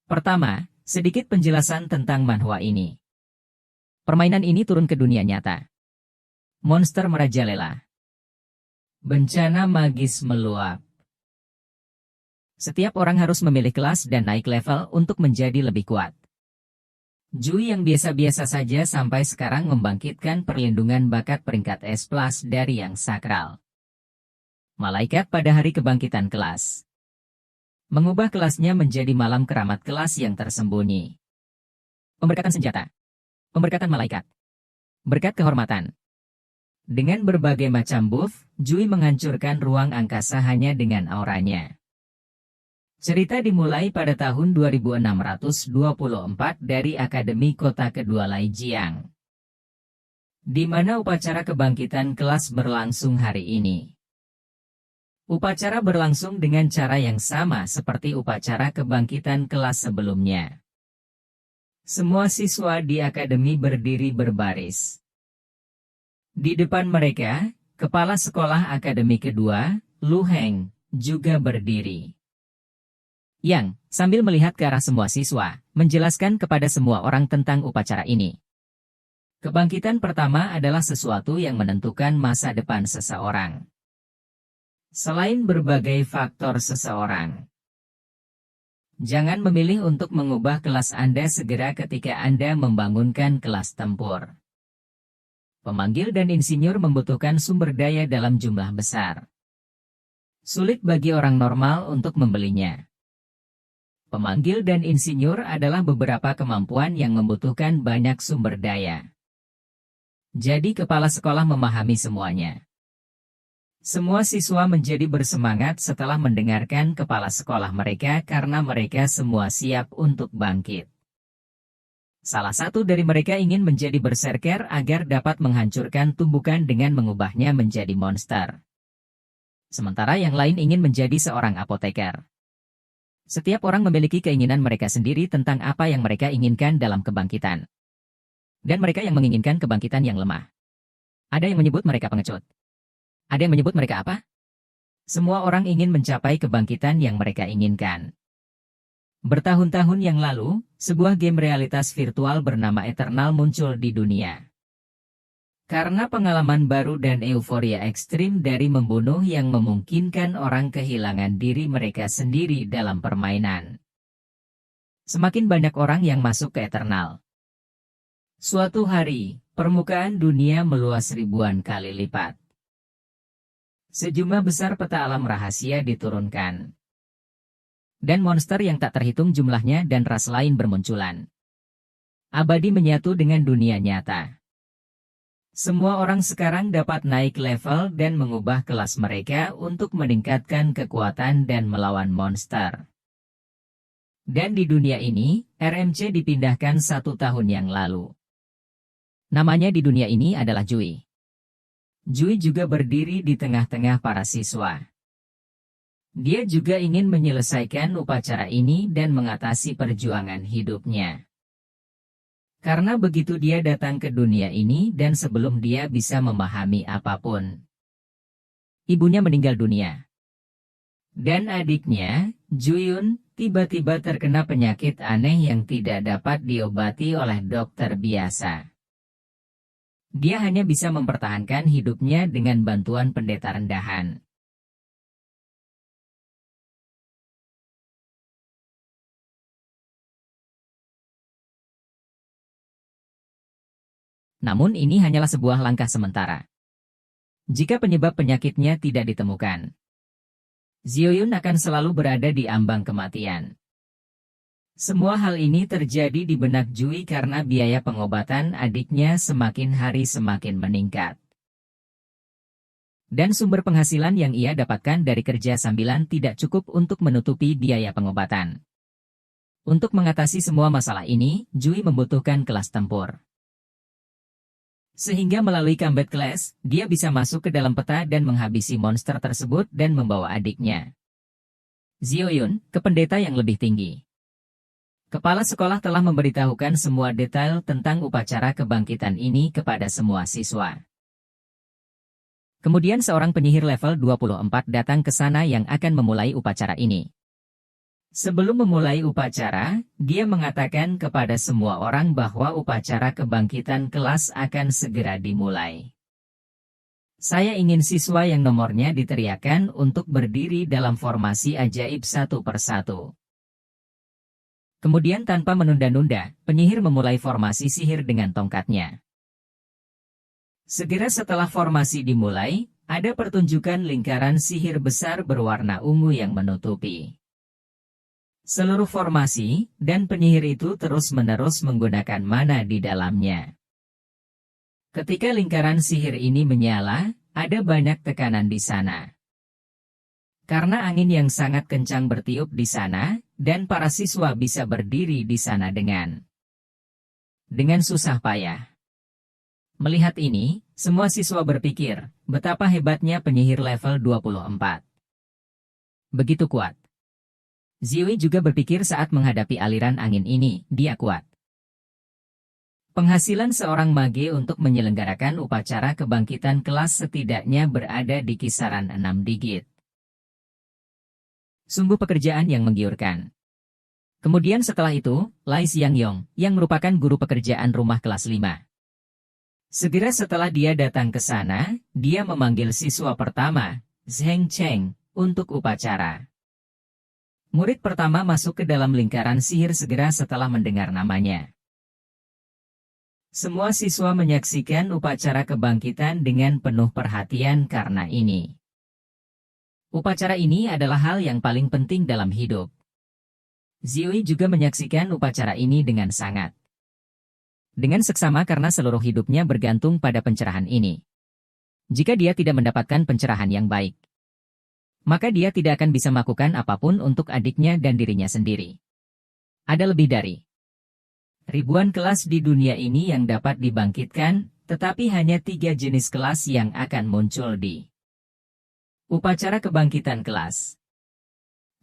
Pertama, sedikit penjelasan tentang manhwa ini. Permainan ini turun ke dunia nyata. Monster merajalela. Bencana magis meluap. Setiap orang harus memilih kelas dan naik level untuk menjadi lebih kuat. Jui yang biasa-biasa saja sampai sekarang membangkitkan perlindungan bakat peringkat S+ dari yang sakral. Malaikat pada hari kebangkitan kelas. Mengubah kelasnya menjadi malam keramat kelas yang tersembunyi. Pemberkatan senjata. Pemberkatan malaikat. Berkat kehormatan. Dengan berbagai macam buff, Jui menghancurkan ruang angkasa hanya dengan auranya. Cerita dimulai pada tahun 2624 dari Akademi Kota Kedua Laijiang, di mana upacara kebangkitan kelas berlangsung hari ini. Upacara berlangsung dengan cara yang sama seperti upacara kebangkitan kelas sebelumnya. Semua siswa di akademi berdiri berbaris. Di depan mereka, Kepala Sekolah Akademi Kedua, Lu Heng, juga berdiri. Yang, sambil melihat ke arah semua siswa, menjelaskan kepada semua orang tentang upacara ini. Kebangkitan pertama adalah sesuatu yang menentukan masa depan seseorang. Selain berbagai faktor seseorang, jangan memilih untuk mengubah kelas Anda segera ketika Anda membangunkan kelas tempur. Pemanggil dan insinyur membutuhkan sumber daya dalam jumlah besar. Sulit bagi orang normal untuk membelinya. Pemanggil dan insinyur adalah beberapa kemampuan yang membutuhkan banyak sumber daya. Jadi kepala sekolah memahami semuanya. Semua siswa menjadi bersemangat setelah mendengarkan kepala sekolah mereka karena mereka semua siap untuk bangkit. Salah satu dari mereka ingin menjadi berserker agar dapat menghancurkan tumbukan dengan mengubahnya menjadi monster. Sementara yang lain ingin menjadi seorang apoteker. Setiap orang memiliki keinginan mereka sendiri tentang apa yang mereka inginkan dalam kebangkitan. Dan mereka yang menginginkan kebangkitan yang lemah. Ada yang menyebut mereka pengecut. Ada yang menyebut mereka apa? Semua orang ingin mencapai kebangkitan yang mereka inginkan. Bertahun-tahun yang lalu, sebuah game realitas virtual bernama Eternal muncul di dunia. Karena pengalaman baru dan euforia ekstrim dari membunuh yang memungkinkan orang kehilangan diri mereka sendiri dalam permainan. Semakin banyak orang yang masuk ke Eternal. Suatu hari, permukaan dunia meluas ribuan kali lipat. Sejumlah besar peta alam rahasia diturunkan. Dan monster yang tak terhitung jumlahnya dan ras lain bermunculan. Abadi menyatu dengan dunia nyata. Semua orang sekarang dapat naik level dan mengubah kelas mereka untuk meningkatkan kekuatan dan melawan monster. Dan di dunia ini, RMC dipindahkan 1 tahun yang lalu. Namanya di dunia ini adalah Jui. Jui juga berdiri di tengah-tengah para siswa. Dia juga ingin menyelesaikan upacara ini dan mengatasi perjuangan hidupnya. Karena begitu dia datang ke dunia ini dan sebelum dia bisa memahami apapun. Ibunya meninggal dunia. Dan adiknya, Juyun, tiba-tiba terkena penyakit aneh yang tidak dapat diobati oleh dokter biasa. Dia hanya bisa mempertahankan hidupnya dengan bantuan pendeta rendahan. Namun ini hanyalah sebuah langkah sementara. Jika penyebab penyakitnya tidak ditemukan, Zioyun akan selalu berada di ambang kematian. Semua hal ini terjadi di benak Jui karena biaya pengobatan adiknya semakin hari semakin meningkat. Dan sumber penghasilan yang ia dapatkan dari kerja sambilan tidak cukup untuk menutupi biaya pengobatan. Untuk mengatasi semua masalah ini, Jui membutuhkan kelas tempur. Sehingga melalui combat class, dia bisa masuk ke dalam peta dan menghabisi monster tersebut dan membawa adiknya, Zioyun, ke pendeta yang lebih tinggi. Kepala sekolah telah memberitahukan semua detail tentang upacara kebangkitan ini kepada semua siswa. Kemudian seorang penyihir level 24 datang ke sana yang akan memulai upacara ini. Sebelum memulai upacara, dia mengatakan kepada semua orang bahwa upacara kebangkitan kelas akan segera dimulai. Saya ingin siswa yang nomornya diteriakkan untuk berdiri dalam formasi ajaib satu persatu. Kemudian tanpa menunda-nunda, penyihir memulai formasi sihir dengan tongkatnya. Segera setelah formasi dimulai, ada pertunjukan lingkaran sihir besar berwarna ungu yang menutupi seluruh formasi, dan penyihir itu terus-menerus menggunakan mana di dalamnya. Ketika lingkaran sihir ini menyala, ada banyak tekanan di sana. Karena angin yang sangat kencang bertiup di sana, dan para siswa bisa berdiri di sana dengan susah payah. Melihat ini, semua siswa berpikir, betapa hebatnya penyihir level 24. Begitu kuat. Ziwi juga berpikir saat menghadapi aliran angin ini, dia kuat. Penghasilan seorang mage untuk menyelenggarakan upacara kebangkitan kelas setidaknya berada di kisaran 6 digit. Sungguh pekerjaan yang menggiurkan. Kemudian setelah itu, Lai Xiangyong, yang merupakan guru pekerjaan rumah kelas 5. Segera setelah dia datang ke sana, dia memanggil siswa pertama, Zheng Cheng, untuk upacara. Murid pertama masuk ke dalam lingkaran sihir segera setelah mendengar namanya. Semua siswa menyaksikan upacara kebangkitan dengan penuh perhatian karena ini. Upacara ini adalah hal yang paling penting dalam hidup. Ziwi juga menyaksikan upacara ini dengan sangat. Dengan seksama karena seluruh hidupnya bergantung pada pencerahan ini. Jika dia tidak mendapatkan pencerahan yang baik, maka dia tidak akan bisa melakukan apapun untuk adiknya dan dirinya sendiri. Ada lebih dari ribuan kelas di dunia ini yang dapat dibangkitkan, tetapi hanya 3 jenis kelas yang akan muncul di upacara kebangkitan kelas.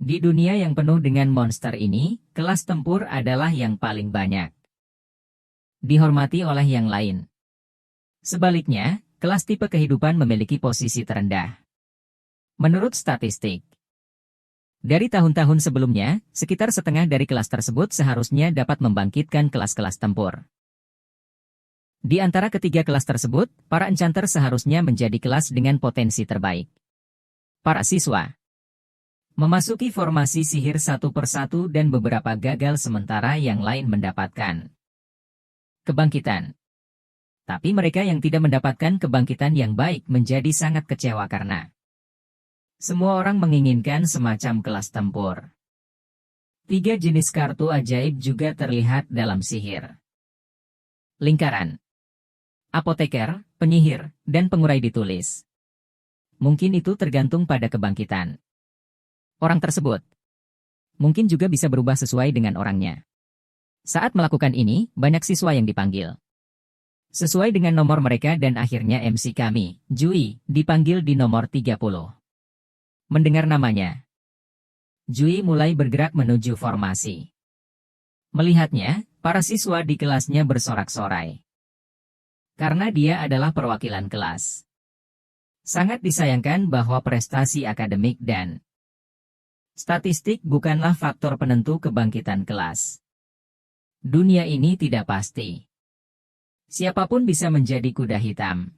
Di dunia yang penuh dengan monster ini, kelas tempur adalah yang paling banyak dihormati oleh yang lain. Sebaliknya, kelas tipe kehidupan memiliki posisi terendah. Menurut statistik, dari tahun-tahun sebelumnya, sekitar setengah dari kelas tersebut seharusnya dapat membangkitkan kelas-kelas tempur. Di antara ketiga kelas tersebut, para enchanter seharusnya menjadi kelas dengan potensi terbaik. Para siswa memasuki formasi sihir satu persatu dan beberapa gagal sementara yang lain mendapatkan kebangkitan. Tapi mereka yang tidak mendapatkan kebangkitan yang baik menjadi sangat kecewa karena semua orang menginginkan semacam kelas tempur. 3 jenis kartu ajaib juga terlihat dalam sihir. Lingkaran, apoteker, penyihir, dan pengurai ditulis. Mungkin itu tergantung pada kebangkitan orang tersebut. Mungkin juga bisa berubah sesuai dengan orangnya. Saat melakukan ini, banyak siswa yang dipanggil sesuai dengan nomor mereka dan akhirnya MC kami, Jui, dipanggil di nomor 30. Mendengar namanya, Jui mulai bergerak menuju formasi. Melihatnya, para siswa di kelasnya bersorak-sorai. Karena dia adalah perwakilan kelas. Sangat disayangkan bahwa prestasi akademik dan statistik bukanlah faktor penentu kebangkitan kelas. Dunia ini tidak pasti. Siapapun bisa menjadi kuda hitam.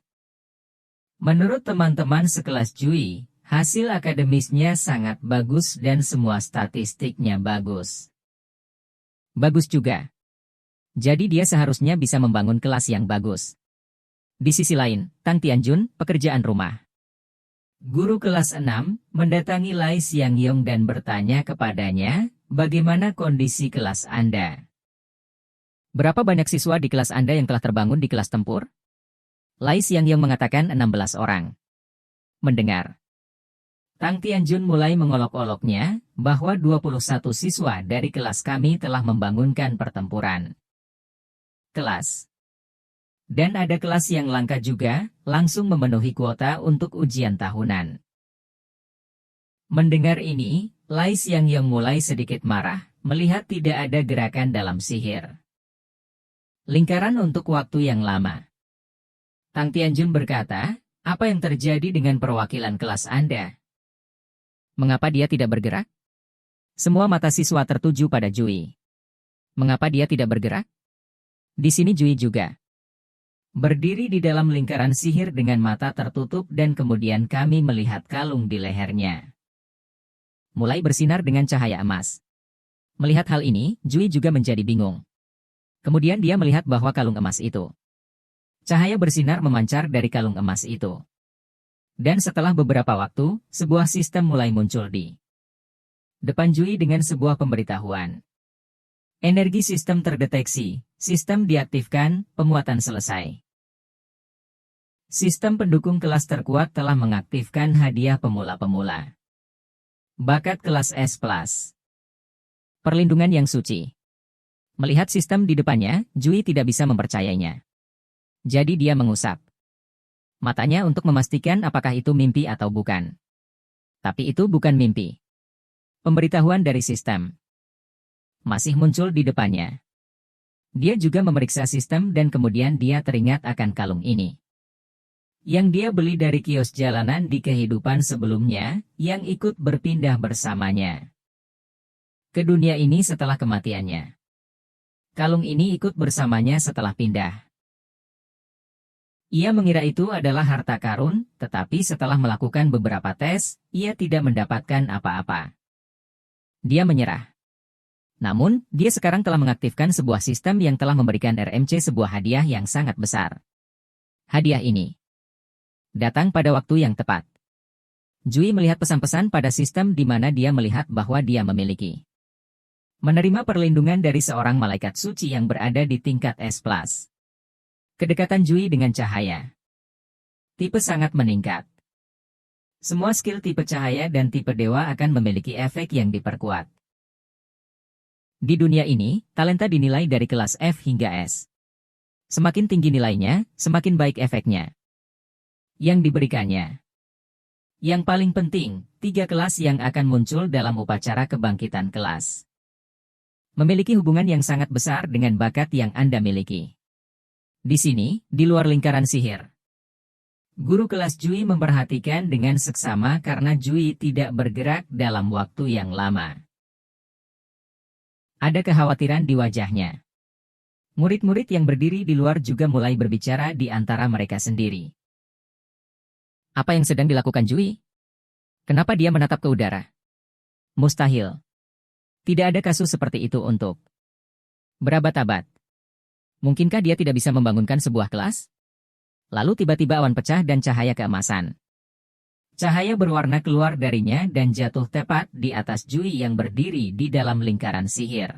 Menurut teman-teman sekelas Jui, hasil akademisnya sangat bagus dan semua statistiknya bagus. Bagus juga. Jadi dia seharusnya bisa membangun kelas yang bagus. Di sisi lain, Tang Tianjun, pekerjaan rumah. Guru kelas 6, mendatangi Lai Xiangyong dan bertanya kepadanya, bagaimana kondisi kelas Anda? Berapa banyak siswa di kelas Anda yang telah terbangun di kelas tempur? Lai Xiangyong mengatakan 16 orang. Mendengar, Tang Tianjun mulai mengolok-oloknya, bahwa 21 siswa dari kelas kami telah membangunkan pertempuran kelas. Dan ada kelas yang langka juga, langsung memenuhi kuota untuk ujian tahunan. Mendengar ini, Lai Xiangyong mulai sedikit marah, melihat tidak ada gerakan dalam sihir lingkaran untuk waktu yang lama. Tang Tianjun berkata, apa yang terjadi dengan perwakilan kelas Anda? Mengapa dia tidak bergerak? Semua mata siswa tertuju pada Jui. Mengapa dia tidak bergerak? Di sini Jui juga berdiri di dalam lingkaran sihir dengan mata tertutup dan kemudian kami melihat kalung di lehernya mulai bersinar dengan cahaya emas. Melihat hal ini, Jui juga menjadi bingung. Kemudian dia melihat bahwa kalung emas itu. Cahaya bersinar memancar dari kalung emas itu. Dan setelah beberapa waktu, sebuah sistem mulai muncul di depan Jui dengan sebuah pemberitahuan. Energi sistem terdeteksi, sistem diaktifkan, pemuatan selesai. Sistem pendukung kelas terkuat telah mengaktifkan hadiah pemula-pemula. Bakat kelas S+. Perlindungan yang suci. Melihat sistem di depannya, Jui tidak bisa mempercayainya. Jadi dia mengusap matanya untuk memastikan apakah itu mimpi atau bukan. Tapi itu bukan mimpi. Pemberitahuan dari sistem masih muncul di depannya. Dia juga memeriksa sistem dan kemudian dia teringat akan kalung ini yang dia beli dari kios jalanan di kehidupan sebelumnya, yang ikut berpindah bersamanya ke dunia ini setelah kematiannya. Kalung ini ikut bersamanya setelah pindah. Ia mengira itu adalah harta karun, tetapi setelah melakukan beberapa tes, ia tidak mendapatkan apa-apa. Dia menyerah. Namun, dia sekarang telah mengaktifkan sebuah sistem yang telah memberikan RMC sebuah hadiah yang sangat besar. Hadiah ini datang pada waktu yang tepat. Jui melihat pesan-pesan pada sistem di mana dia melihat bahwa dia memiliki menerima perlindungan dari seorang malaikat suci yang berada di tingkat S+. Kedekatan Jui dengan cahaya tipe sangat meningkat. Semua skill tipe cahaya dan tipe dewa akan memiliki efek yang diperkuat. Di dunia ini, talenta dinilai dari kelas F hingga S. Semakin tinggi nilainya, semakin baik efeknya yang diberikannya. Yang paling penting, 3 kelas yang akan muncul dalam upacara kebangkitan kelas memiliki hubungan yang sangat besar dengan bakat yang Anda miliki. Di sini, di luar lingkaran sihir, guru kelas Jui memperhatikan dengan seksama karena Jui tidak bergerak dalam waktu yang lama. Ada kekhawatiran di wajahnya. Murid-murid yang berdiri di luar juga mulai berbicara di antara mereka sendiri. Apa yang sedang dilakukan Jui? Kenapa dia menatap ke udara? Mustahil. Tidak ada kasus seperti itu untuk berabad-abad. Mungkinkah dia tidak bisa membangunkan sebuah kelas? Lalu tiba-tiba awan pecah dan cahaya keemasan. Cahaya berwarna keluar darinya dan jatuh tepat di atas Jui yang berdiri di dalam lingkaran sihir.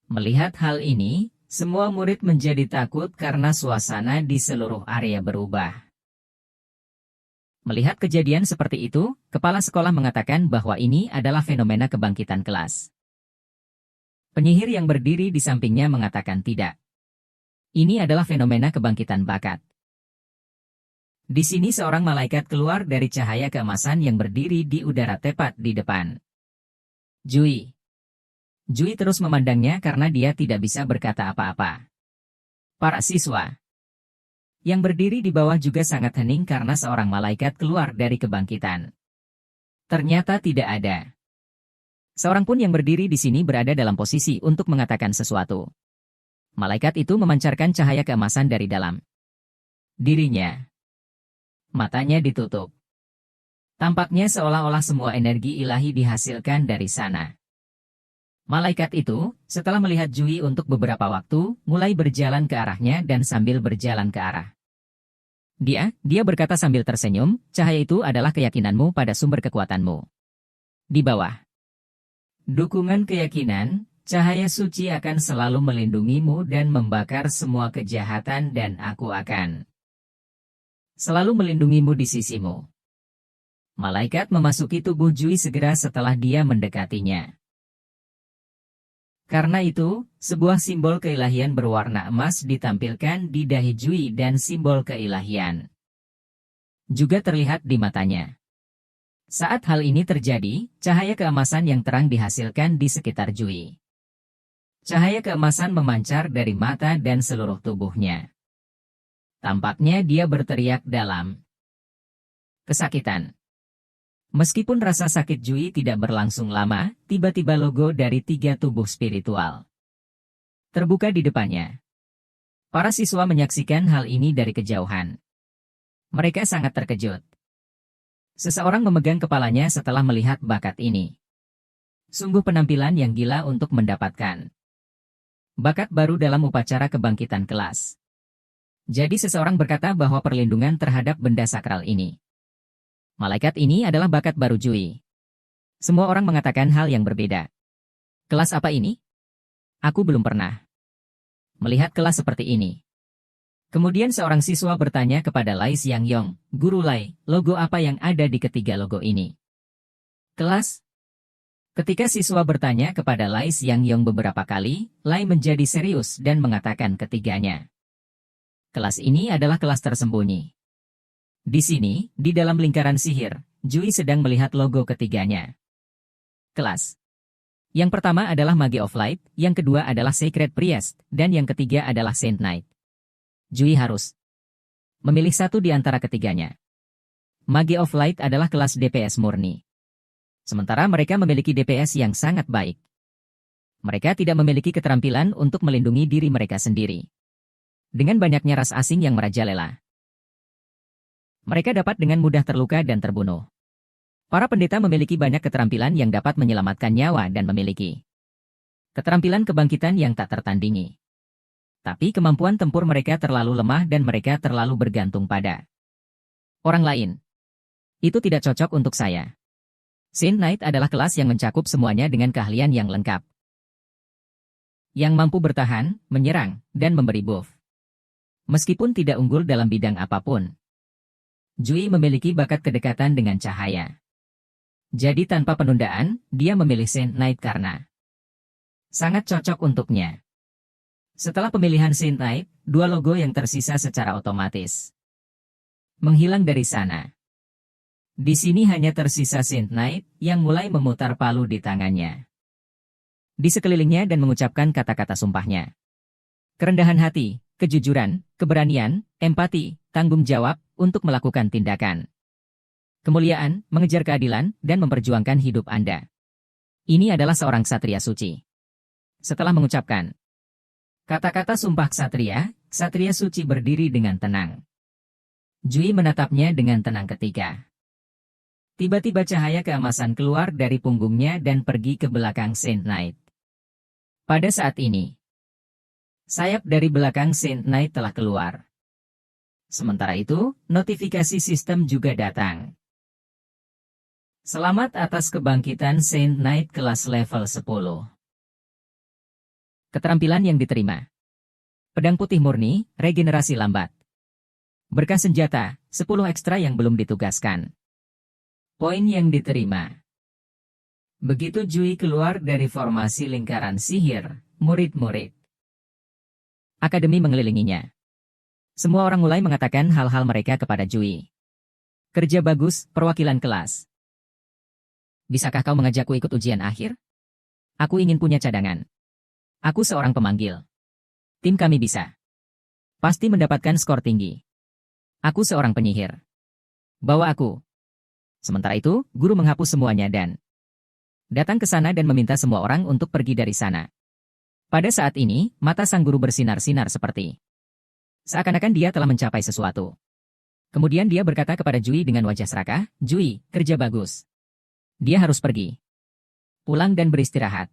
Melihat hal ini, semua murid menjadi takut karena suasana di seluruh area berubah. Melihat kejadian seperti itu, kepala sekolah mengatakan bahwa ini adalah fenomena kebangkitan kelas. Penyihir yang berdiri di sampingnya mengatakan tidak. Ini adalah fenomena kebangkitan bakat. Di sini seorang malaikat keluar dari cahaya keemasan yang berdiri di udara tepat di depan Jui. Jui terus memandangnya karena dia tidak bisa berkata apa-apa. Para siswa yang berdiri di bawah juga sangat hening karena seorang malaikat keluar dari kebangkitan. Ternyata tidak ada seorang pun yang berdiri di sini berada dalam posisi untuk mengatakan sesuatu. Malaikat itu memancarkan cahaya keemasan dari dalam dirinya. Matanya ditutup. Tampaknya seolah-olah semua energi ilahi dihasilkan dari sana. Malaikat itu, setelah melihat Jui untuk beberapa waktu, mulai berjalan ke arahnya dan sambil berjalan ke arah dia berkata sambil tersenyum, cahaya itu adalah keyakinanmu pada sumber kekuatanmu. Di bawah dukungan keyakinan, cahaya suci akan selalu melindungimu dan membakar semua kejahatan dan aku akan selalu melindungimu di sisimu. Malaikat memasuki tubuh Jui segera setelah dia mendekatinya. Karena itu, sebuah simbol keilahian berwarna emas ditampilkan di dahi Jui dan simbol keilahian juga terlihat di matanya. Saat hal ini terjadi, cahaya keemasan yang terang dihasilkan di sekitar Jui. Cahaya keemasan memancar dari mata dan seluruh tubuhnya. Tampaknya dia berteriak dalam kesakitan. Meskipun rasa sakit Jui tidak berlangsung lama, tiba-tiba logo dari 3 tubuh spiritual terbuka di depannya. Para siswa menyaksikan hal ini dari kejauhan. Mereka sangat terkejut. Seseorang memegang kepalanya setelah melihat bakat ini. Sungguh penampilan yang gila untuk mendapatkan bakat baru dalam upacara kebangkitan kelas. Jadi seseorang berkata bahwa perlindungan terhadap benda sakral ini. Malaikat ini adalah bakat baru Jui. Semua orang mengatakan hal yang berbeda. Kelas apa ini? Aku belum pernah melihat kelas seperti ini. Kemudian seorang siswa bertanya kepada Lai Xiangyong, Guru Lai, logo apa yang ada di ketiga logo ini? Kelas? Ketika siswa bertanya kepada Lai Xiangyong beberapa kali, Lai menjadi serius dan mengatakan ketiganya. Kelas ini adalah kelas tersembunyi. Di sini, di dalam lingkaran sihir, Jui sedang melihat logo ketiganya. Kelas. Yang pertama adalah Mage of Light, yang kedua adalah Sacred Priest, dan yang ketiga adalah Saint Knight. Jui harus memilih satu di antara ketiganya. Mage of Light adalah kelas DPS murni. Sementara mereka memiliki DPS yang sangat baik. Mereka tidak memiliki keterampilan untuk melindungi diri mereka sendiri. Dengan banyaknya ras asing yang merajalela, mereka dapat dengan mudah terluka dan terbunuh. Para pendeta memiliki banyak keterampilan yang dapat menyelamatkan nyawa dan memiliki keterampilan kebangkitan yang tak tertandingi. Tapi kemampuan tempur mereka terlalu lemah dan mereka terlalu bergantung pada orang lain. Itu tidak cocok untuk saya. Saint Knight adalah kelas yang mencakup semuanya dengan keahlian yang lengkap. Yang mampu bertahan, menyerang, dan memberi buff. Meskipun tidak unggul dalam bidang apapun, Jui memiliki bakat kedekatan dengan cahaya. Jadi tanpa penundaan, dia memilih Saint Knight karena sangat cocok untuknya. Setelah pemilihan Saint Knight, 2 logo yang tersisa secara otomatis menghilang dari sana. Di sini hanya tersisa Saint Knight yang mulai memutar palu di tangannya, di sekelilingnya dan mengucapkan kata-kata sumpahnya. Kerendahan hati, kejujuran, keberanian, empati, tanggung jawab untuk melakukan tindakan. Kemuliaan, mengejar keadilan, dan memperjuangkan hidup Anda. Ini adalah seorang ksatria suci. Setelah mengucapkan kata-kata sumpah ksatria, ksatria suci berdiri dengan tenang. Jui menatapnya dengan tenang ketika tiba-tiba cahaya keemasan keluar dari punggungnya dan pergi ke belakang Saint Knight. Pada saat ini, sayap dari belakang Saint Knight telah keluar. Sementara itu, notifikasi sistem juga datang. Selamat atas kebangkitan Saint Knight kelas level 10. Keterampilan yang diterima. Pedang putih murni, regenerasi lambat. Berkah senjata, 10 ekstra yang belum ditugaskan. Poin yang diterima. Begitu Jui keluar dari formasi lingkaran sihir, murid-murid akademi mengelilinginya. Semua orang mulai mengatakan hal-hal mereka kepada Jui. Kerja bagus, perwakilan kelas. Bisakah kau mengajakku ikut ujian akhir? Aku ingin punya cadangan. Aku seorang pemanggil. Tim kami bisa pasti mendapatkan skor tinggi. Aku seorang penyihir. Bawa aku. Sementara itu, guru menghapus semuanya dan datang ke sana dan meminta semua orang untuk pergi dari sana. Pada saat ini, mata sang guru bersinar-sinar seperti seakan-akan dia telah mencapai sesuatu. Kemudian dia berkata kepada Jui dengan wajah serakah, Jui, kerja bagus. Dia harus pergi. Pulang dan beristirahat.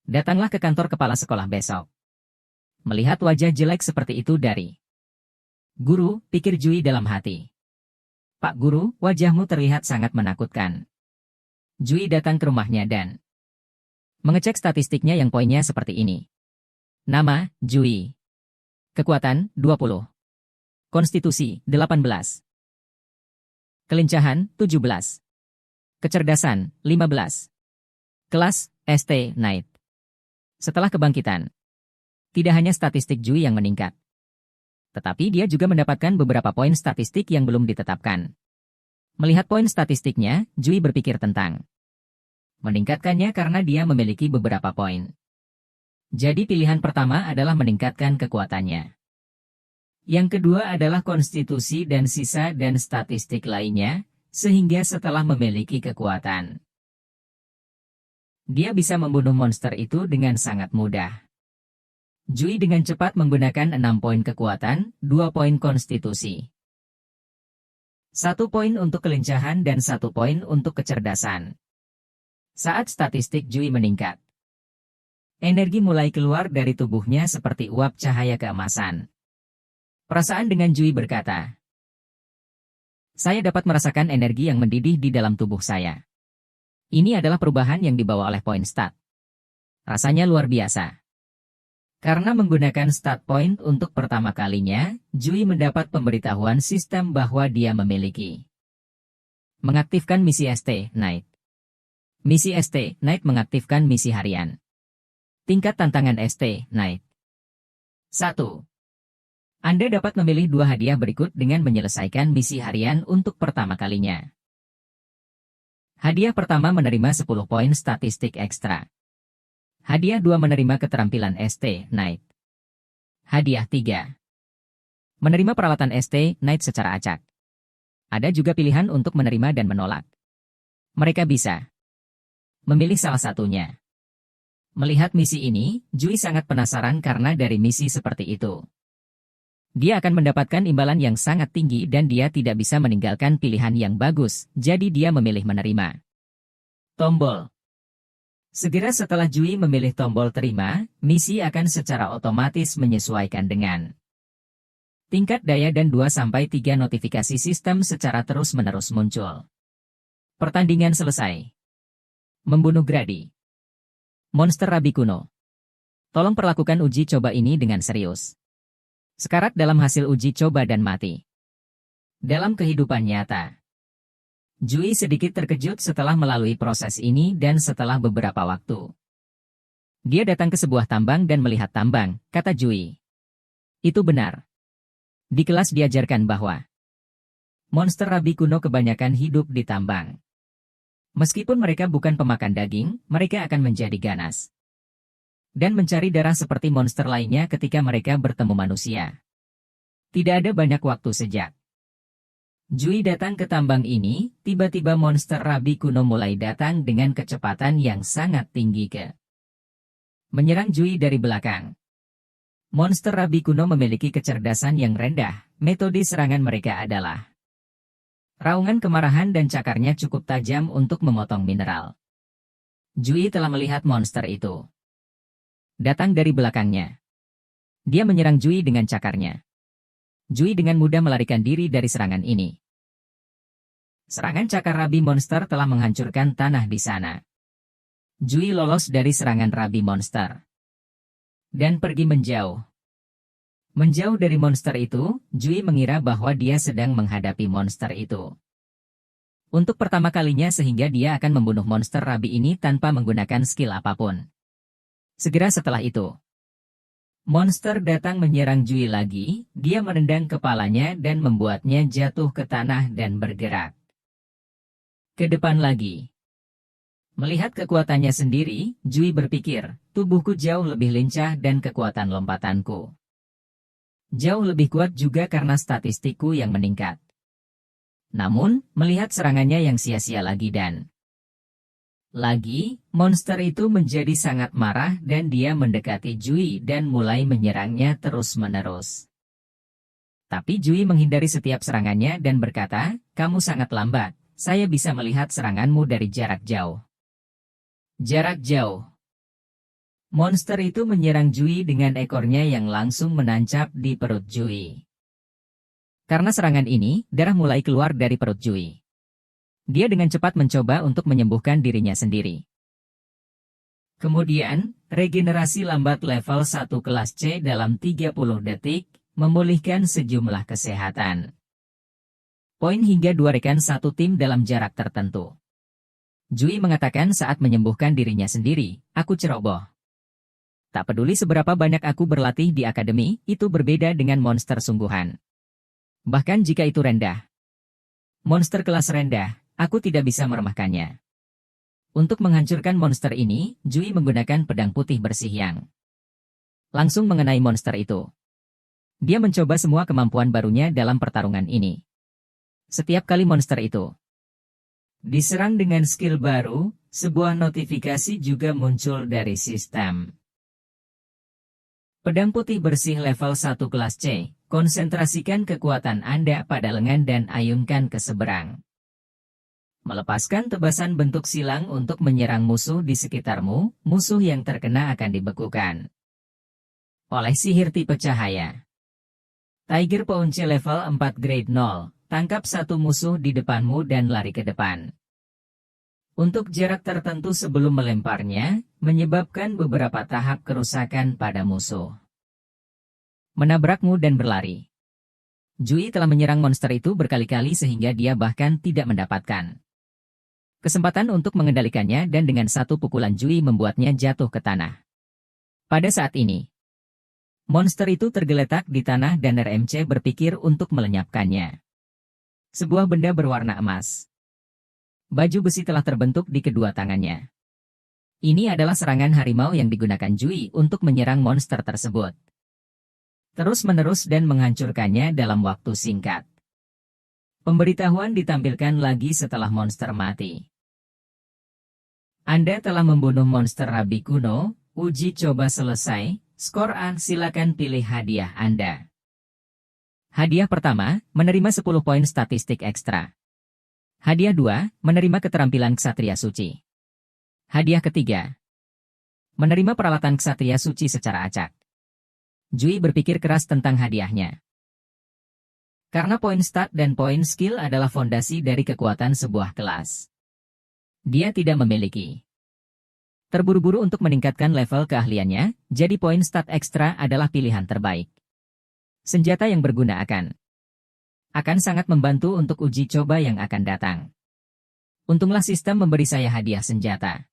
Datanglah ke kantor kepala sekolah besok. Melihat wajah jelek seperti itu dari guru, pikir Jui dalam hati. Pak Guru, wajahmu terlihat sangat menakutkan. Jui datang ke rumahnya dan mengecek statistiknya yang poinnya seperti ini. Nama, Jui. Kekuatan, 20. Konstitusi, 18. Kelincahan, 17. Kecerdasan, 15. Kelas, ST Knight. Setelah kebangkitan, tidak hanya statistik Jui yang meningkat, tetapi dia juga mendapatkan beberapa poin statistik yang belum ditetapkan. Melihat poin statistiknya, Jui berpikir tentang meningkatkannya karena dia memiliki beberapa poin. Jadi pilihan pertama adalah meningkatkan kekuatannya. Yang kedua adalah konstitusi dan sisa dan statistik lainnya, sehingga setelah memiliki kekuatan, dia bisa membunuh monster itu dengan sangat mudah. Jui dengan cepat menggunakan 6 poin kekuatan, 2 poin konstitusi, 1 poin untuk kelincahan dan 1 poin untuk kecerdasan. Saat statistik Jui meningkat, energi mulai keluar dari tubuhnya seperti uap cahaya keemasan. Perasaan dengan Jui berkata, "Saya dapat merasakan energi yang mendidih di dalam tubuh saya. Ini adalah perubahan yang dibawa oleh poin stat. Rasanya luar biasa." Karena menggunakan stat point untuk pertama kalinya, Jui mendapat pemberitahuan sistem bahwa dia memiliki mengaktifkan misi ST Night. Misi ST Night mengaktifkan misi harian. Tingkat tantangan ST Night 1. Anda dapat memilih 2 hadiah berikut dengan menyelesaikan misi harian untuk pertama kalinya. Hadiah pertama menerima 10 poin statistik ekstra. Hadiah 2 menerima keterampilan ST Night. Hadiah 3 menerima peralatan ST Night secara acak. Ada juga pilihan untuk menerima dan menolak. Mereka bisa memilih salah satunya. Melihat misi ini, Jui sangat penasaran karena dari misi seperti itu, dia akan mendapatkan imbalan yang sangat tinggi dan dia tidak bisa meninggalkan pilihan yang bagus, jadi dia memilih menerima. Tombol. Segera setelah Jui memilih tombol terima, misi akan secara otomatis menyesuaikan dengan tingkat daya dan 2-3 notifikasi sistem secara terus-menerus muncul. Pertandingan selesai. Membunuh Grady. Monster Rabi Kuno. Tolong perlakukan uji coba ini dengan serius. Sekarat dalam hasil uji coba dan mati. Dalam kehidupan nyata, Jui sedikit terkejut setelah melalui proses ini dan setelah beberapa waktu, dia datang ke sebuah tambang dan melihat tambang, kata Jui. Itu benar. Di kelas diajarkan bahwa monster Rabi Kuno kebanyakan hidup di tambang. Meskipun mereka bukan pemakan daging, mereka akan menjadi ganas dan mencari darah seperti monster lainnya ketika mereka bertemu manusia. Tidak ada banyak waktu sejak Jui datang ke tambang ini, tiba-tiba monster Rabi Kuno mulai datang dengan kecepatan yang sangat tinggi menyerang Jui dari belakang. Monster Rabi Kuno memiliki kecerdasan yang rendah, metode serangan mereka adalah raungan kemarahan dan cakarnya cukup tajam untuk memotong mineral. Jui telah melihat monster itu datang dari belakangnya. Dia menyerang Jui dengan cakarnya. Jui dengan mudah melarikan diri dari serangan ini. Serangan cakar Rabi Monster telah menghancurkan tanah di sana. Jui lolos dari serangan Rabi Monster dan pergi menjauh. Menjauh dari monster itu, Jui mengira bahwa dia sedang menghadapi monster itu untuk pertama kalinya sehingga dia akan membunuh monster Rabi ini tanpa menggunakan skill apapun. Segera setelah itu, monster datang menyerang Jui lagi, dia menendang kepalanya dan membuatnya jatuh ke tanah dan bergerak ke depan lagi. Melihat kekuatannya sendiri, Jui berpikir, tubuhku jauh lebih lincah dan kekuatan lompatanku jauh lebih kuat juga karena statistikku yang meningkat. Namun, melihat serangannya yang sia-sia lagi dan lagi, monster itu menjadi sangat marah dan dia mendekati Jui dan mulai menyerangnya terus-menerus. Tapi Jui menghindari setiap serangannya dan berkata, "Kamu sangat lambat, saya bisa melihat seranganmu dari jarak jauh." Jarak jauh. Monster itu menyerang Jui dengan ekornya yang langsung menancap di perut Jui. Karena serangan ini, darah mulai keluar dari perut Jui. Dia dengan cepat mencoba untuk menyembuhkan dirinya sendiri. Kemudian, regenerasi lambat level 1 kelas C dalam 30 detik, memulihkan sejumlah kesehatan poin hingga 2 rekan satu tim dalam jarak tertentu. Jui mengatakan saat menyembuhkan dirinya sendiri, "Aku ceroboh. Tak peduli seberapa banyak aku berlatih di akademi, itu berbeda dengan monster sungguhan. Bahkan jika itu rendah. Monster kelas rendah, aku tidak bisa meremehkannya." Untuk menghancurkan monster ini, Jui menggunakan pedang putih bersih yang langsung mengenai monster itu. Dia mencoba semua kemampuan barunya dalam pertarungan ini. Setiap kali monster itu Diserang dengan skill baru, sebuah notifikasi juga muncul dari sistem. Pedang putih bersih level 1 kelas C, konsentrasikan kekuatan Anda pada lengan dan ayunkan ke seberang. Melepaskan tebasan bentuk silang untuk menyerang musuh di sekitarmu, musuh yang terkena akan dibekukan oleh sihir tipe cahaya. Tiger Punch level 4 grade 0, tangkap satu musuh di depanmu dan lari ke depan. Untuk jarak tertentu sebelum melemparnya, menyebabkan beberapa tahap kerusakan pada musuh. Menabrakmu dan berlari. Jui telah menyerang monster itu berkali-kali sehingga dia bahkan tidak mendapatkan kesempatan untuk mengendalikannya dan dengan satu pukulan Jui membuatnya jatuh ke tanah. Pada saat ini, monster itu tergeletak di tanah dan RMC berpikir untuk melenyapkannya. Sebuah benda berwarna emas. Baju besi telah terbentuk di kedua tangannya. Ini adalah serangan harimau yang digunakan Jui untuk menyerang monster tersebut. Terus-menerus dan menghancurkannya dalam waktu singkat. Pemberitahuan ditampilkan lagi setelah monster mati. Anda telah membunuh monster Rabi kuno, uji coba selesai, skor A, silakan pilih hadiah Anda. Hadiah pertama, menerima 10 poin statistik ekstra. Hadiah 2, menerima keterampilan Ksatria Suci. Hadiah ketiga, menerima peralatan Ksatria Suci secara acak. Jui berpikir keras tentang hadiahnya. Karena poin stat dan poin skill adalah fondasi dari kekuatan sebuah kelas. Dia tidak memiliki. Terburu-buru untuk meningkatkan level keahliannya, jadi poin stat ekstra adalah pilihan terbaik. Senjata yang berguna akan sangat membantu untuk uji coba yang akan datang. Untunglah sistem memberi saya hadiah senjata.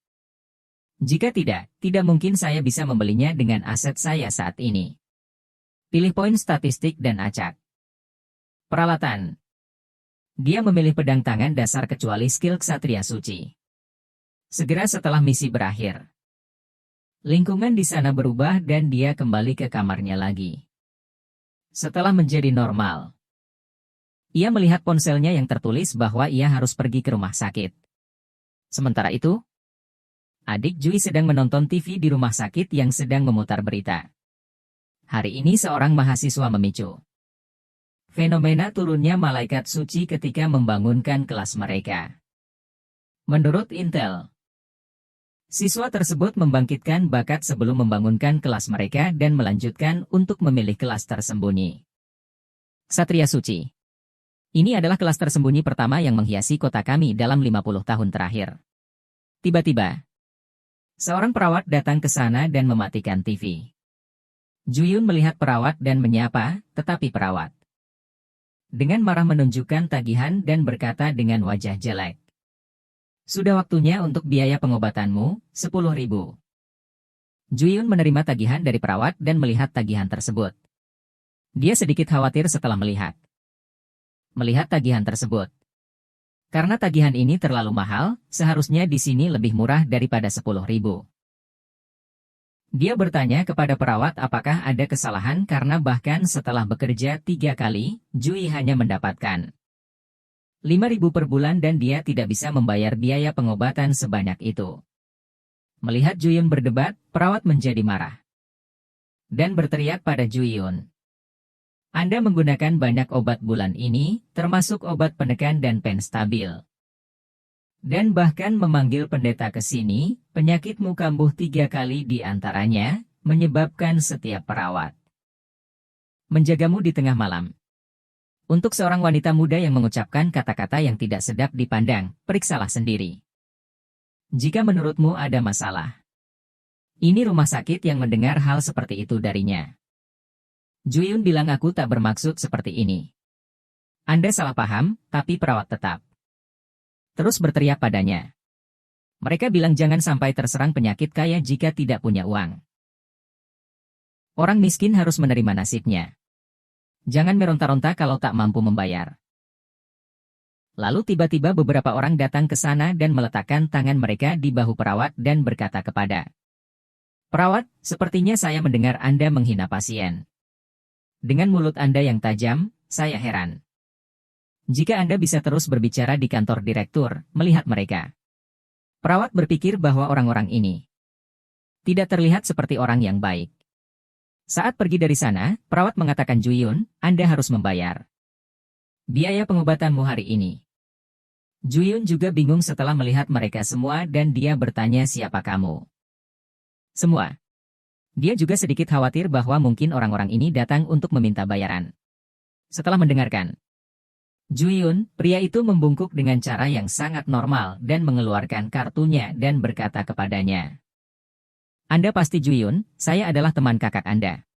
Jika tidak mungkin saya bisa membelinya dengan aset saya saat ini. Pilih poin statistik dan acak. Peralatan. Dia memilih pedang tangan dasar kecuali skill Ksatria Suci. Segera setelah misi berakhir, lingkungan di sana berubah dan dia kembali ke kamarnya lagi. Setelah menjadi normal, ia melihat ponselnya yang tertulis bahwa ia harus pergi ke rumah sakit. Sementara itu, adik Jui sedang menonton TV di rumah sakit yang sedang memutar berita. Hari ini seorang mahasiswa memicu fenomena turunnya malaikat suci ketika membangunkan kelas mereka. Menurut Intel, siswa tersebut membangkitkan bakat sebelum membangunkan kelas mereka dan melanjutkan untuk memilih kelas tersembunyi. Ksatria Suci. Ini adalah kelas tersembunyi pertama yang menghiasi kota kami dalam 50 tahun terakhir. Tiba-tiba, seorang perawat datang ke sana dan mematikan TV. Juyun melihat perawat dan menyapa, tetapi perawat dengan marah menunjukkan tagihan dan berkata dengan wajah jelek. Sudah waktunya untuk biaya pengobatanmu, 10.000. Juyun menerima tagihan dari perawat dan melihat tagihan tersebut. Dia sedikit khawatir setelah melihat tagihan tersebut. Karena tagihan ini terlalu mahal, seharusnya di sini lebih murah daripada 10.000. Dia bertanya kepada perawat apakah ada kesalahan karena bahkan setelah bekerja 3 kali, Jui hanya mendapatkan 5.000 per bulan dan dia tidak bisa membayar biaya pengobatan sebanyak itu. Melihat Juyun berdebat, perawat menjadi marah dan berteriak pada Juyun. Anda menggunakan banyak obat bulan ini, termasuk obat penekan dan pen stabil. Dan bahkan memanggil pendeta ke sini, penyakitmu kambuh 3 kali di antaranya, menyebabkan setiap perawat menjagamu di tengah malam. Untuk seorang wanita muda yang mengucapkan kata-kata yang tidak sedap dipandang, periksalah sendiri. Jika menurutmu ada masalah, ini rumah sakit yang mendengar hal seperti itu darinya. Juyun bilang aku tak bermaksud seperti ini. Anda salah paham, tapi perawat tetap terus berteriak padanya. Mereka bilang jangan sampai terserang penyakit kaya jika tidak punya uang. Orang miskin harus menerima nasibnya. Jangan meronta-ronta kalau tak mampu membayar. Lalu tiba-tiba beberapa orang datang ke sana dan meletakkan tangan mereka di bahu perawat dan berkata kepada perawat, sepertinya saya mendengar Anda menghina pasien. Dengan mulut Anda yang tajam, saya heran. Jika Anda bisa terus berbicara di kantor direktur, melihat mereka. Perawat berpikir bahwa orang-orang ini tidak terlihat seperti orang yang baik. Saat pergi dari sana, perawat mengatakan Juyun, Anda harus membayar biaya pengobatanmu hari ini. Juyun juga bingung setelah melihat mereka semua dan dia bertanya siapa kamu. Semua. Dia juga sedikit khawatir bahwa mungkin orang-orang ini datang untuk meminta bayaran. Setelah mendengarkan Juyun, pria itu membungkuk dengan cara yang sangat normal dan mengeluarkan kartunya dan berkata kepadanya. Anda pasti Juyun, saya adalah teman kakak Anda.